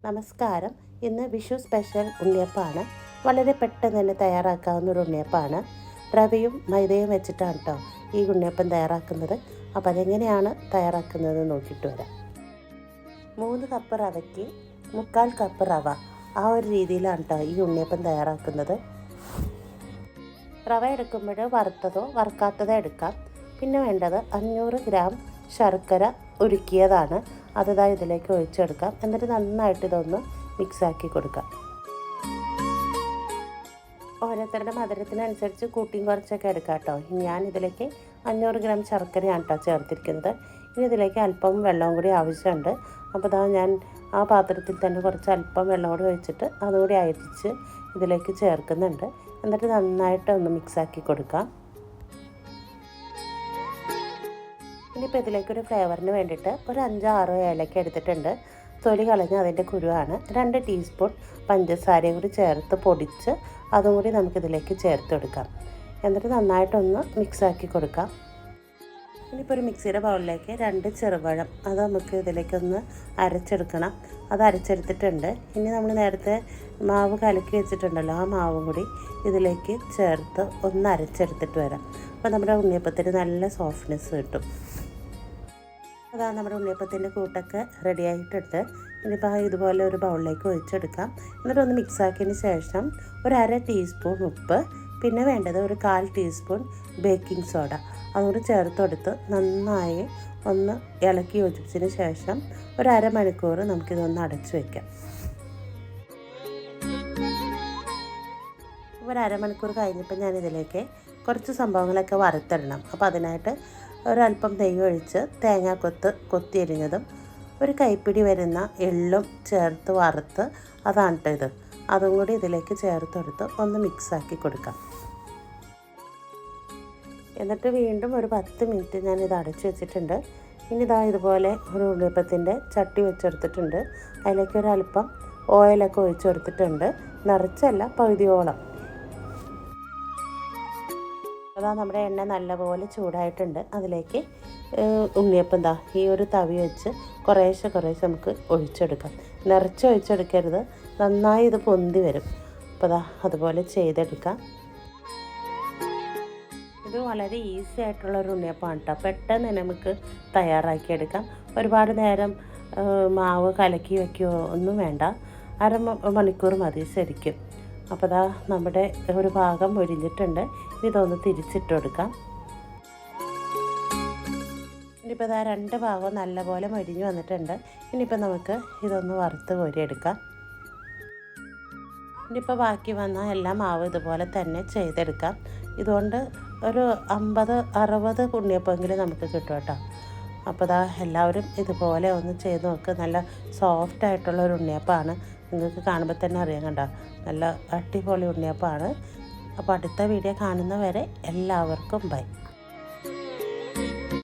നമസ്കാരം. ഇന്ന് വിഷു സ്പെഷ്യൽ ഉണ്ണിയപ്പമാണ്. വളരെ പെട്ടെന്ന് തന്നെ തയ്യാറാക്കാവുന്ന ഒരു ഉണ്ണിയപ്പമാണ്. റവയും മൈദയും വെച്ചിട്ടാണ് കേട്ടോ ഈ ഉണ്ണിയപ്പം തയ്യാറാക്കുന്നത്. അപ്പോൾ അതെങ്ങനെയാണ് തയ്യാറാക്കുന്നത് നോക്കിയിട്ട് വരാം. 3 കപ്പ് റവയ്ക്ക് 3/4 കപ്പ് റവ, ആ ഒരു രീതിയിലാണ് കേട്ടോ ഈ ഉണ്ണിയപ്പം തയ്യാറാക്കുന്നത്. റവ എടുക്കുമ്പോൾ വറുത്തതോ വറുക്കാത്തതോ എടുക്കാം. പിന്നെ വേണ്ടത് 500 ഗ്രാം ശർക്കര ഉരുക്കിയതാണ്. അത് ഇതിലേക്ക് ഒഴിച്ചെടുക്കാം. എന്നിട്ട് നന്നായിട്ട് ഇതൊന്ന് മിക്സാക്കി കൊടുക്കാം. ഓരോരുത്തരുടെ മധുരത്തിനനുസരിച്ച് കൂട്ടിയും കുറച്ചൊക്കെ എടുക്കാം കേട്ടോ. ഞാൻ ഇതിലേക്ക് 500 ഗ്രാം ശർക്കരയാണ് കേട്ടോ ചേർത്തിരിക്കുന്നത്. ഇനി ഇതിലേക്ക് അല്പം വെള്ളവും കൂടി ആവശ്യമുണ്ട്. അപ്പോൾ ഞാൻ ആ പാത്രത്തിൽ തന്നെ കുറച്ച് അല്പം വെള്ളം കൂടി ഒഴിച്ചിട്ട് അതുകൂടി അരിച്ച് ഇതിലേക്ക് ചേർക്കുന്നുണ്ട്. എന്നിട്ട് നന്നായിട്ട് ഒന്ന് മിക്സാക്കി കൊടുക്കാം. ഇനിയിപ്പോൾ ഇതിലേക്കൊരു ഫ്ലേവറിന് വേണ്ടിയിട്ട് ഒരു 5-6 ഏലക്ക എടുത്തിട്ടുണ്ട്. തൊലി കളഞ്ഞ് അതിൻ്റെ കുരുവാണ്. 2 ടീസ്പൂൺ പഞ്ചസാരയും കൂടി ചേർത്ത് പൊടിച്ച് അതും കൂടി നമുക്കിതിലേക്ക് ചേർത്ത് കൊടുക്കാം. എന്നിട്ട് നന്നായിട്ടൊന്ന് മിക്സാക്കി കൊടുക്കാം. ഇനിയിപ്പോൾ ഒരു മിക്സിയുടെ ബൗളിലേക്ക് 2 ചെറുപഴം അത് നമുക്ക് ഇതിലേക്കൊന്ന് അരച്ചെടുക്കണം. അത് അരച്ചെടുത്തിട്ടുണ്ട്. ഇനി നമ്മൾ നേരത്തെ മാവ് കലക്കി വെച്ചിട്ടുണ്ടല്ലോ, ആ മാവും കൂടി ഇതിലേക്ക് ചേർത്ത് ഒന്ന് അരച്ചെടുത്തിട്ട് വരാം. അപ്പോൾ നമ്മുടെ ഉണ്ണിയപ്പത്തിന് നല്ല സോഫ്റ്റ്നെസ് കിട്ടും. നമ്മുടെ ഉണ്ണിയപ്പത്തിൻ്റെ കൂട്ടൊക്കെ റെഡി ആയിട്ടുണ്ട്. ഇനിയിപ്പോൾ ഇതുപോലെ ഒരു ബൗളിലേക്ക് ഒഴിച്ചെടുക്കാം. എന്നിട്ടൊന്ന് മിക്സാക്കിയതിന് ശേഷം ഒരു 1/2 ടീസ്പൂൺ ഉപ്പ്, പിന്നെ വേണ്ടത് ഒരു 1/4 ടീസ്പൂൺ ബേക്കിംഗ് സോഡ അതുകൂടി ചേർത്ത് കൊടുത്ത് നന്നായി ഒന്ന് ഇളക്കി യോജിപ്പിച്ചതിന് ശേഷം ഒരു അരമണിക്കൂർ നമുക്കിതൊന്ന് അടച്ചു വയ്ക്കാം. ഒരു അരമണിക്കൂർ കഴിഞ്ഞപ്പോൾ ഞാനിതിലേക്ക് കുറച്ച് സംഭവങ്ങളൊക്കെ വറുത്തിടണം. അപ്പോൾ അതിനായിട്ട് ഒരല്പം നെയ്യ് ഒഴിച്ച് കൊത്തിയരിഞ്ഞതും ഒരു കൈപ്പിടി വരുന്ന എള്ളും ചേർത്ത് വറുത്ത് അതാണ് കേട്ടോ ഇത്. അതും കൂടി ഇതിലേക്ക് ചേർത്തെടുത്ത് ഒന്ന് മിക്സാക്കി കൊടുക്കാം. എന്നിട്ട് വീണ്ടും ഒരു 10 മിനിറ്റ് ഞാനിത് അടച്ചു വെച്ചിട്ടുണ്ട്. ഇനി ഇതുപോലെ ഒരു ഉണ്ണിയപ്പത്തിൻ്റെ ചട്ടി വെച്ചെടുത്തിട്ടുണ്ട്. അതിലേക്ക് ഒരല്പം ഓയിലൊക്കെ ഒഴിച്ചെടുത്തിട്ടുണ്ട്. നിറച്ചല്ല, പകുതിയോളം. നമ്മുടെ എണ്ണ നല്ലപോലെ ചൂടായിട്ടുണ്ട്. അതിലേക്ക് ഉണ്ണിയപ്പം ഈ ഒരു തവി വെച്ച് കുറേശ്ശെ നമുക്ക് ഒഴിച്ചെടുക്കാം. നിറച്ച് ഒഴിച്ചെടുക്കരുത്, നന്നായി ഇത് പൊന്തി വരും. അപ്പോൾ അതുപോലെ ചെയ്തെടുക്കാം. ഇത് വളരെ ഈസി ആയിട്ടുള്ളൊരു ഉണ്ണിയപ്പമാണ് കേട്ടോ. പെട്ടെന്ന് തന്നെ നമുക്ക് തയ്യാറാക്കിയെടുക്കാം. ഒരുപാട് നേരം മാവ് കലക്കി വയ്ക്കുകയോ ഒന്നും വേണ്ട. അരമണിക്കൂർ മതി ശരിക്കും. അപ്പോൾ നമ്മുടെ ഒരു ഭാഗം മൊരിഞ്ഞിട്ടുണ്ട്. ഇതൊന്ന് തിരിച്ചിട്ട് കൊടുക്കാം. ഇനിയിപ്പോൾ 2 ഭാഗവും നല്ലപോലെ മൊരിഞ്ഞ് വന്നിട്ടുണ്ട്. ഇനിയിപ്പോൾ നമുക്ക് ഇതൊന്ന് വറുത്ത് കോരിയെടുക്കാം. ഇനിയിപ്പോൾ ബാക്കി വന്ന എല്ലാ മാവ് ഇതുപോലെ തന്നെ ചെയ്തെടുക്കാം. ഇതുകൊണ്ട് ഒരു 50-60 ഉണ്ണിയപ്പമെങ്കിലും നമുക്ക് കിട്ടും കേട്ടോ. അപ്പോൾ എല്ലാവരും ഇതുപോലെ ഒന്ന് ചെയ്ത് നോക്ക്. നല്ല സോഫ്റ്റ് ആയിട്ടുള്ളൊരു ഉണ്ണിയപ്പമാണ്. നിങ്ങൾക്ക് കാണുമ്പോൾ തന്നെ അറിയാം കണ്ടോ, നല്ല അടിപൊളി ഉണ്ണിയപ്പമാണ്. അപ്പോൾ അടുത്ത വീഡിയോ കാണുന്നവരെ എല്ലാവർക്കും ബൈ.